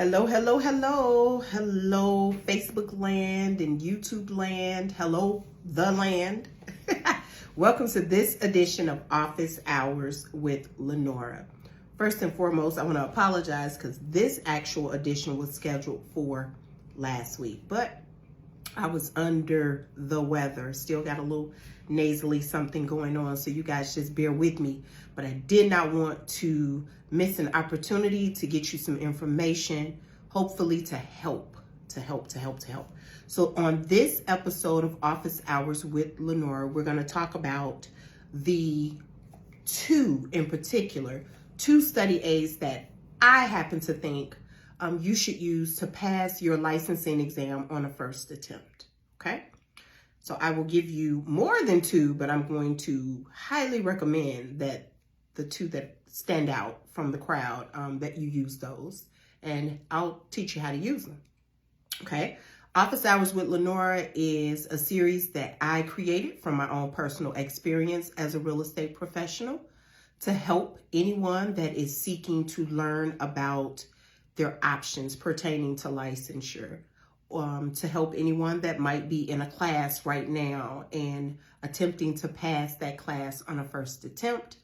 Hello, hello, hello. Hello, Facebook land and YouTube land. Hello, the land. Welcome to this edition of Office Hours with Lanora. First and foremost, I want to apologize because this actual edition was scheduled for last week, but I was under the weather. Still got a little nasally something going on, so you guys just bear with me. But I did not want to miss an opportunity to get you some information, hopefully to help. So on this episode of Office Hours with Lanora, we're going to talk about the two study aids that I happen to think you should use to pass your licensing exam on a first attempt, okay? So I will give you more than two, but I'm going to highly recommend that the two that stand out from the crowd, that you use those, and I'll teach you how to use them, okay? Office Hours with Lanora is a series that I created from my own personal experience as a real estate professional to help anyone that is seeking to learn about their options pertaining to licensure, to help anyone that might be in a class right now and attempting to pass that class on a first attempt,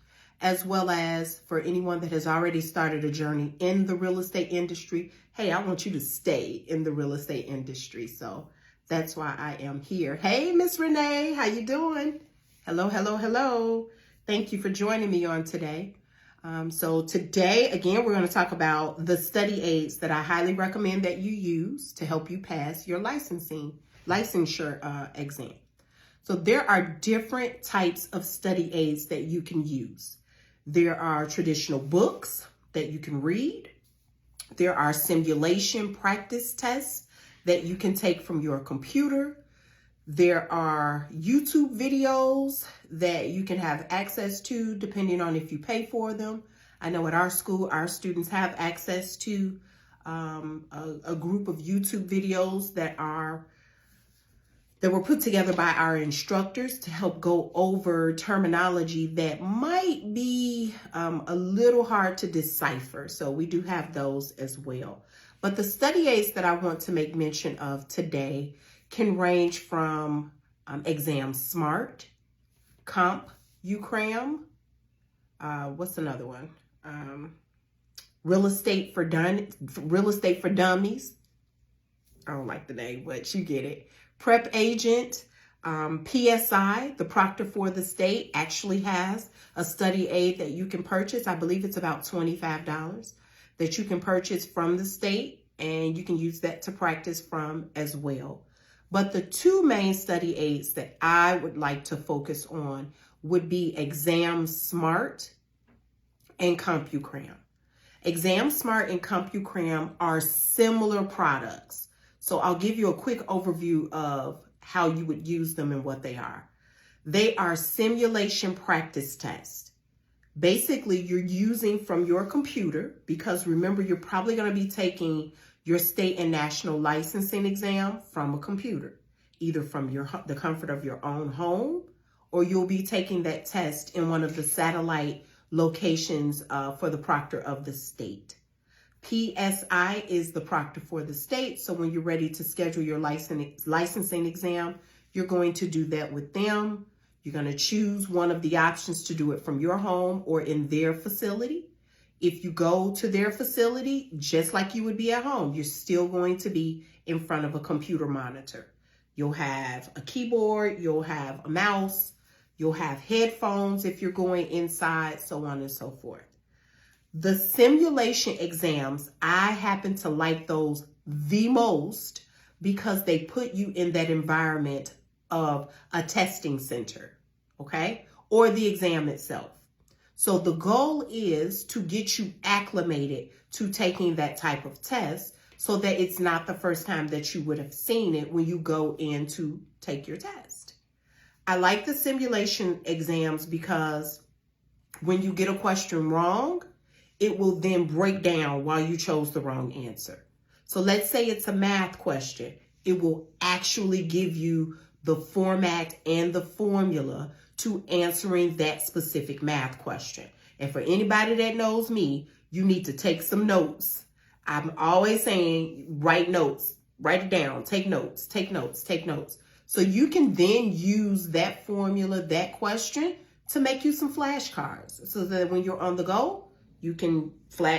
as well as for anyone that has already started a journey in the real estate industry. Hey, I want you to stay in the real estate industry. So that's why I am here. Hey, Miss Renee, how you doing? Hello, hello, hello. Thank you for joining me on today. So today, again, we're going to talk about the study aids that I highly recommend that you use to help you pass your licensure exam. So there are different types of study aids that you can use. There are traditional books that you can read. There are simulation practice tests that you can take from your computer. There are YouTube videos that you can have access to depending on if you pay for them. I know at our school, our students have access to a group of YouTube videos that were put together by our instructors to help go over terminology that might be a little hard to decipher. So we do have those as well. But the study aids that I want to make mention of today can range from Exam Smart, CompUcram, what's another one? Real Estate for Dummies. I don't like the name, but you get it. Prep Agent, PSI, the Proctor for the State, actually has a study aid that you can purchase. I believe it's about $25 that you can purchase from the state, and you can use that to practice from as well. But the two main study aids that I would like to focus on would be Exam Smart and CompUcram. Exam Smart and CompUcram are similar products. So I'll give you a quick overview of how you would use them and what they are. They are simulation practice tests. Basically, you're using from your computer, because remember, you're probably going to be taking your state and national licensing exam from a computer, either from the comfort of your own home, or you'll be taking that test in one of the satellite locations for the proctor of the state. PSI is the proctor for the state, so when you're ready to schedule your licensing exam, you're going to do that with them. You're going to choose one of the options to do it from your home or in their facility. If you go to their facility, just like you would be at home, you're still going to be in front of a computer monitor. You'll have a keyboard, you'll have a mouse, you'll have headphones if you're going inside, so on and so forth. The simulation exams, I happen to like those the most because they put you in that environment of a testing center, okay? Or the exam itself. So the goal is to get you acclimated to taking that type of test so that it's not the first time that you would have seen it when you go in to take your test. I like the simulation exams because when you get a question wrong, it will then break down why you chose the wrong answer. So let's say it's a math question. It will actually give you the format and the formula to answering that specific math question. And for anybody that knows me, you need to take some notes. I'm always saying, write notes, write it down, take notes, take notes, take notes. So you can then use that formula, that question, to make you some flashcards so that when you're on the go, you can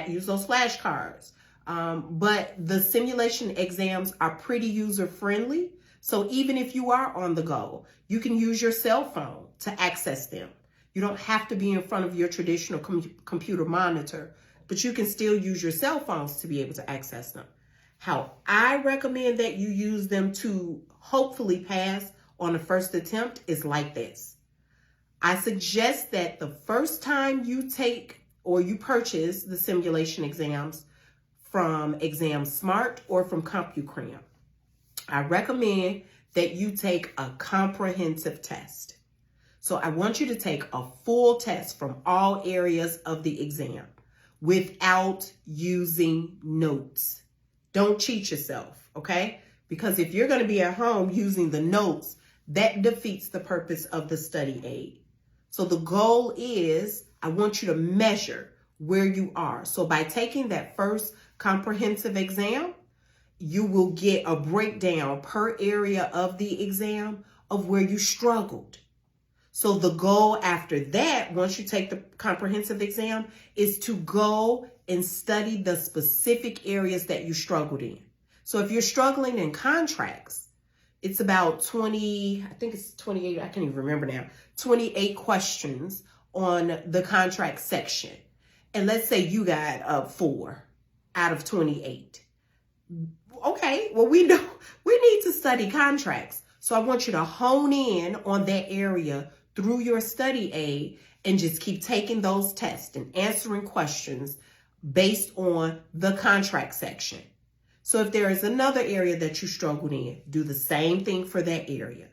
use those flashcards. But the simulation exams are pretty user-friendly. So even if you are on the go, you can use your cell phone to access them. You don't have to be in front of your traditional computer monitor, but you can still use your cell phones to be able to access them. How I recommend that you use them to hopefully pass on the first attempt is like this. I suggest that the first time you take or you purchase the simulation exams from Exam Smart or from CompuCram, I recommend that you take a comprehensive test. So I want you to take a full test from all areas of the exam without using notes. Don't cheat yourself, okay? Because if you're going to be at home using the notes, that defeats the purpose of the study aid. So the goal is, I want you to measure where you are. So by taking that first comprehensive exam, you will get a breakdown per area of the exam of where you struggled. So the goal after that, once you take the comprehensive exam, is to go and study the specific areas that you struggled in. So if you're struggling in contracts, it's about 20, I think it's 28, I can't even remember now, 28 questions on the contract section. And let's say you got 4 out of 28. Okay, well, we know we need to study contracts. So I want you to hone in on that area through your study aid and just keep taking those tests and answering questions based on the contract section. So if there is another area that you struggled in, do the same thing for that area.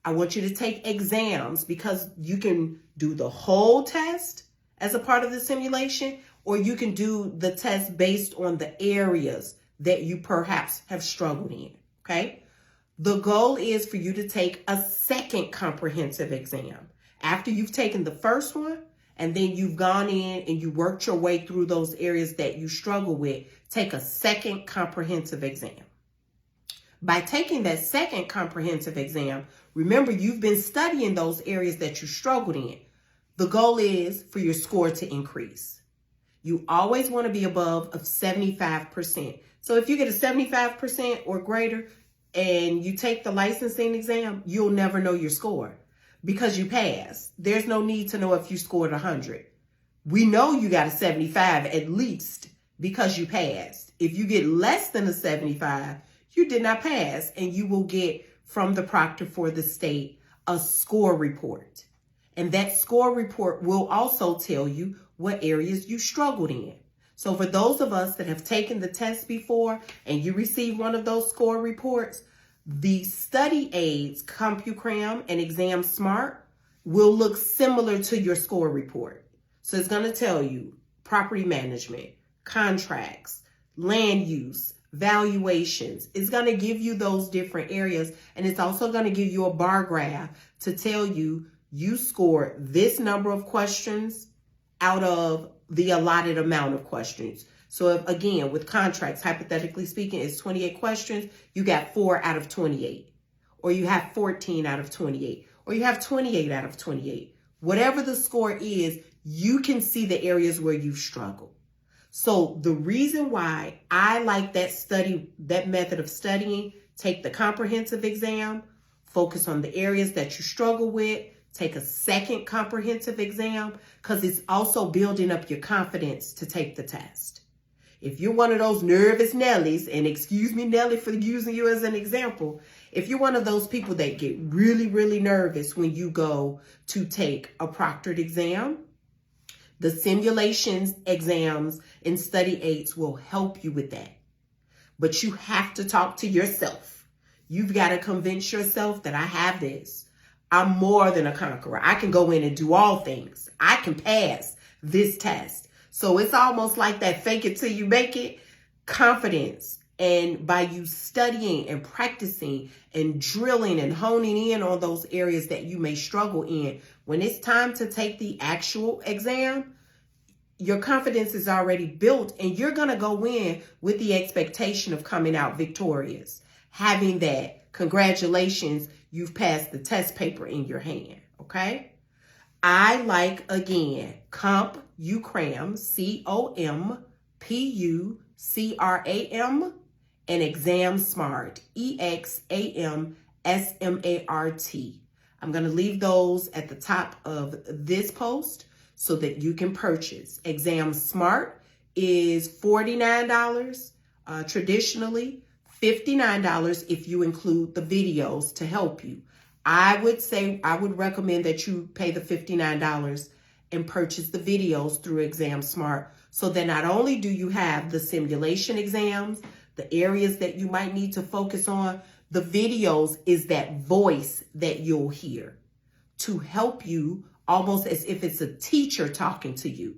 I want you to take exams because you can do the whole test as a part of the simulation, or you can do the test based on the areas that you perhaps have struggled in, okay? The goal is for you to take a second comprehensive exam. After you've taken the first one, and then you've gone in and you worked your way through those areas that you struggle with, take a second comprehensive exam. By taking that second comprehensive exam, remember you've been studying those areas that you struggled in. The goal is for your score to increase. You always want to be above of 75%. So if you get a 75% or greater and you take the licensing exam, you'll never know your score because you passed. There's no need to know if you scored 100. We know you got a 75 at least because you passed. If you get less than a 75, you did not pass, and you will get from the proctor for the state a score report. And that score report will also tell you what areas you struggled in. So for those of us that have taken the test before and you receive one of those score reports, the study aids, CompuCram and Exam Smart, will look similar to your score report. So it's going to tell you property management, contracts, land use, valuations. It's going to give you those different areas, and it's also going to give you a bar graph to tell you you scored this number of questions out of the allotted amount of questions. So if, again, with contracts, hypothetically speaking, it's 28 questions, you got 4 out of 28, or you have 14 out of 28, or you have 28 out of 28. Whatever the score is, you can see the areas where you've struggled. So the reason why I like that method of studying, take the comprehensive exam, focus on the areas that you struggle with, take a second comprehensive exam, because it's also building up your confidence to take the test. If you're one of those nervous Nellies, and excuse me, Nelly, for using you as an example, if you're one of those people that get really, really nervous when you go to take a proctored exam, the simulations, exams, and study aids will help you with that. But you have to talk to yourself. You've got to convince yourself that I have this. I'm more than a conqueror. I can go in and do all things. I can pass this test. So it's almost like that fake it till you make it confidence. And by you studying and practicing and drilling and honing in on those areas that you may struggle in, when it's time to take the actual exam, your confidence is already built, and you're going to go in with the expectation of coming out victorious. Having that, congratulations, you've passed the test paper in your hand, okay? I like, again, CompUcram, CompUcram, and Exam Smart, ExamSmart. I'm going to leave those at the top of this post so that you can purchase. Exam Smart is $49 traditionally, $59 if you include the videos to help you. I would recommend that you pay the $59 and purchase the videos through Exam Smart, so that not only do you have the simulation exams, the areas that you might need to focus on, the videos is that voice that you'll hear to help you, almost as if it's a teacher talking to you,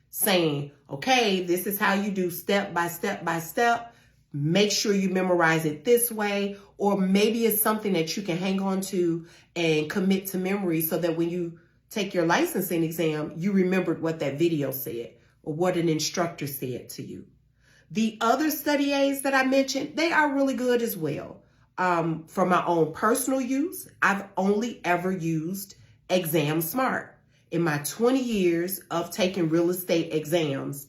saying, okay, this is how you do step by step by step. Make sure you memorize it this way. Or maybe it's something that you can hang on to and commit to memory, so that when you take your licensing exam, you remembered what that video said or what an instructor said to you. The other study aids that I mentioned, they are really good as well. For my own personal use, I've only ever used Exam Smart. In my 20 years of taking real estate exams,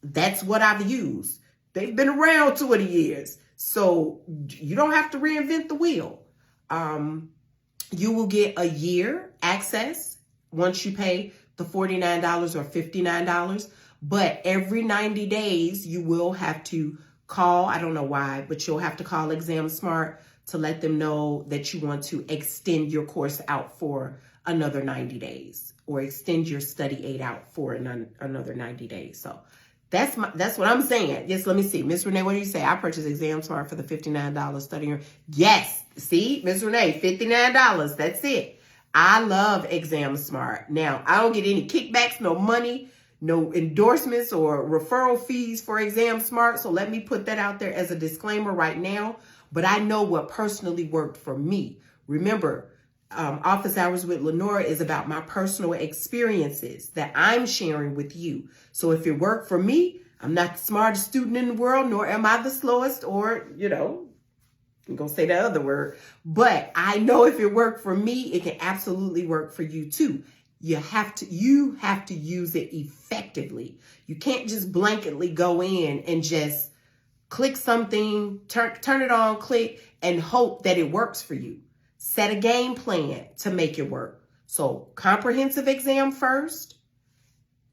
that's what I've used. They've been around 20 years, so you don't have to reinvent the wheel. You will get a year access once you pay the $49 or $59, but every 90 days you will have to call. I don't know why, but you'll have to call Exam Smart to let them know that you want to extend your course out for another 90 days or extend your study aid out for another 90 days. So that's what I'm saying. Yes, let me see. Miss Renee, what do you say? I purchased Exam Smart for the $59 study year. Yes, see, Miss Renee, $59. That's it. I love Exam Smart. Now, I don't get any kickbacks, no money, no endorsements or referral fees for Exam Smart. So let me put that out there as a disclaimer right now. But I know what personally worked for me. Remember, Office Hours with Lanora is about my personal experiences that I'm sharing with you. So if it worked for me, I'm not the smartest student in the world, nor am I the slowest, or, I'm going to say the other word. But I know if it worked for me, it can absolutely work for you too. You have to use it effectively. You can't just blanketly go in and just click something, turn it on, click, and hope that it works for you. Set a game plan to make it work. So comprehensive exam first.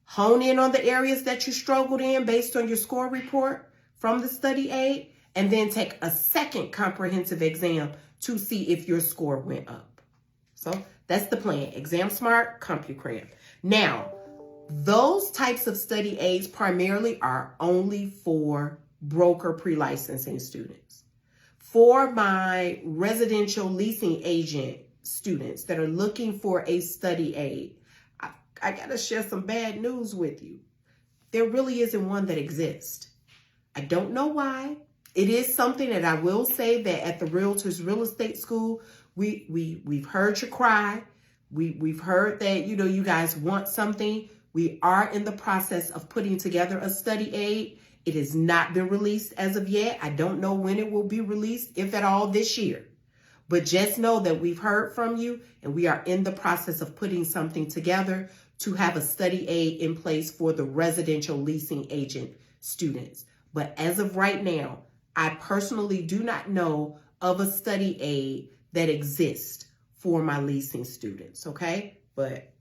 Hone in on the areas that you struggled in based on your score report from the study aid, and then take a second comprehensive exam to see if your score went up. So that's the plan. Exam Smart, CompuCram. Now, those types of study aids primarily are only for broker pre-licensing students. For my residential leasing agent students that are looking for a study aid, I got to share some bad news with you. There really isn't one that exists. I don't know why. It is something that I will say that at the Realtors Real Estate School, we've heard your cry. We've heard that, you guys want something. We are in the process of putting together a study aid. It has not been released as of yet. I don't know when it will be released, if at all, this year. But just know that we've heard from you, and we are in the process of putting something together to have a study aid in place for the residential leasing agent students. But as of right now, I personally do not know of a study aid that exists for my leasing students, okay? But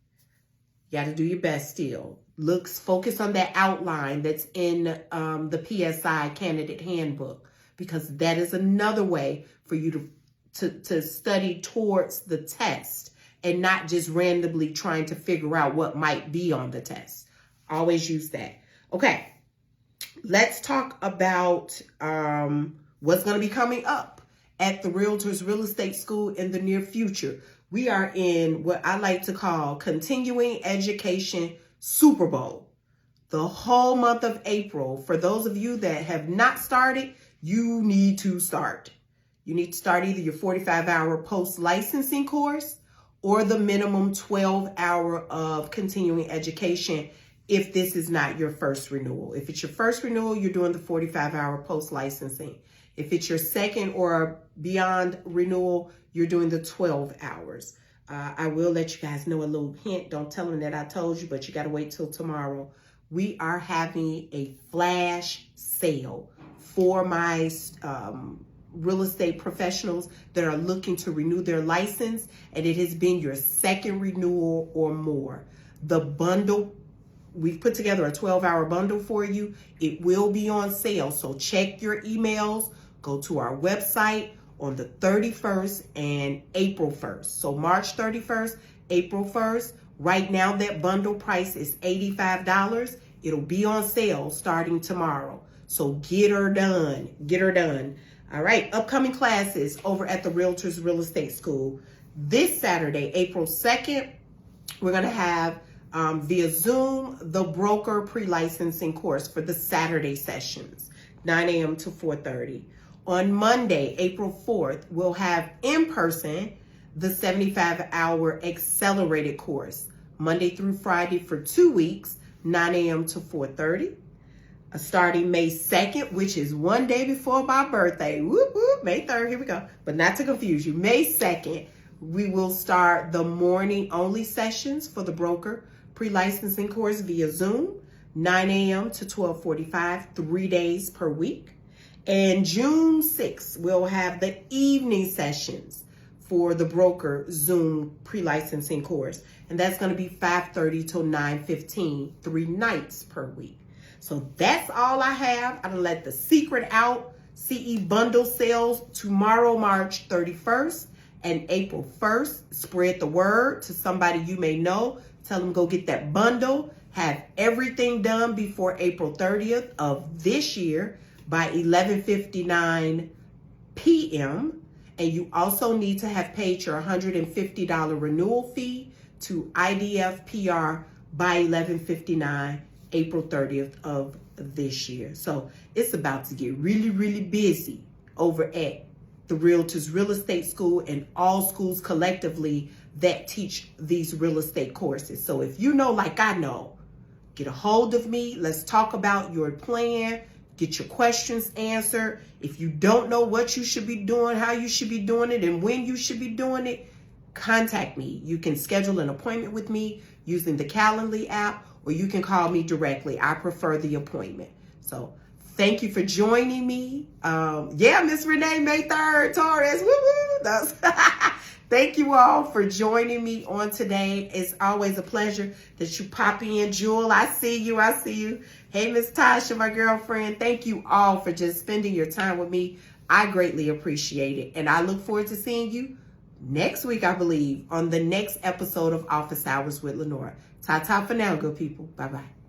you got to do your best still. Focus on that outline that's in the PSI candidate handbook, because that is another way for you to study towards the test and not just randomly trying to figure out what might be on the test. Always use that. Okay, let's talk about what's going to be coming up at the Realtors Real Estate School in the near future. We are in what I like to call Continuing Education Super Bowl. The whole month of April, for those of you that have not started, you need to start. You need to start either your 45-hour post-licensing course or the minimum 12-hour of continuing education if this is not your first renewal. If it's your first renewal, you're doing the 45-hour post-licensing. If it's your second or beyond renewal, you're doing the 12 hours. I will let you guys know a little hint. Don't tell them that I told you, but you got to wait till tomorrow. We are having a flash sale for my real estate professionals that are looking to renew their license, and it has been your second renewal or more. The bundle, we've put together a 12-hour bundle for you. It will be on sale, so check your emails. Go to our website on the 31st and April 1st. So March 31st, April 1st. Right now, that bundle price is $85. It'll be on sale starting tomorrow. So get her done. Get her done. All right. Upcoming classes over at the Realtors Real Estate School. This Saturday, April 2nd, we're going to have via Zoom the broker pre-licensing course for the Saturday sessions, 9 a.m. to 4:30. On Monday, April 4th, we'll have in person the 75-hour accelerated course, Monday through Friday for 2 weeks, 9 a.m. to 4:30. Starting May 2nd, which is one day before my birthday. Whoop, whoop, May 3rd, here we go. But not to confuse you, May 2nd, we will start the morning only sessions for the broker pre-licensing course via Zoom, 9 a.m. to 12:45, 3 days per week. And June 6th, we'll have the evening sessions for the broker Zoom pre-licensing course. And that's going to be 5:30 till 9:15, 3 nights per week. So that's all I have. I'm going to let the secret out. CE bundle sales tomorrow, March 31st and April 1st. Spread the word to somebody you may know. Tell them go get that bundle. Have everything done before April 30th of this year by 11:59 p.m. And you also need to have paid your $150 renewal fee to IDF PR by 11:59 April 30th of this year. So it's about to get really, really busy over at the Realtors Real Estate School and all schools collectively that teach these real estate courses. So if you know, like I know, get a hold of me. Let's talk about your plan. Get your questions answered. If you don't know what you should be doing, how you should be doing it, and when you should be doing it, contact me. You can schedule an appointment with me using the Calendly app, or you can call me directly. I prefer the appointment. So thank you for joining me. Miss Renee, May 3rd, Taurus. Woo-woo. Thank you all for joining me on today. It's always a pleasure that you pop in. Jewel, I see you. Hey, Miss Tasha, my girlfriend. Thank you all for just spending your time with me. I greatly appreciate it. And I look forward to seeing you next week, I believe, on the next episode of Office Hours with Lanora. Ta-ta for now, good people. Bye-bye.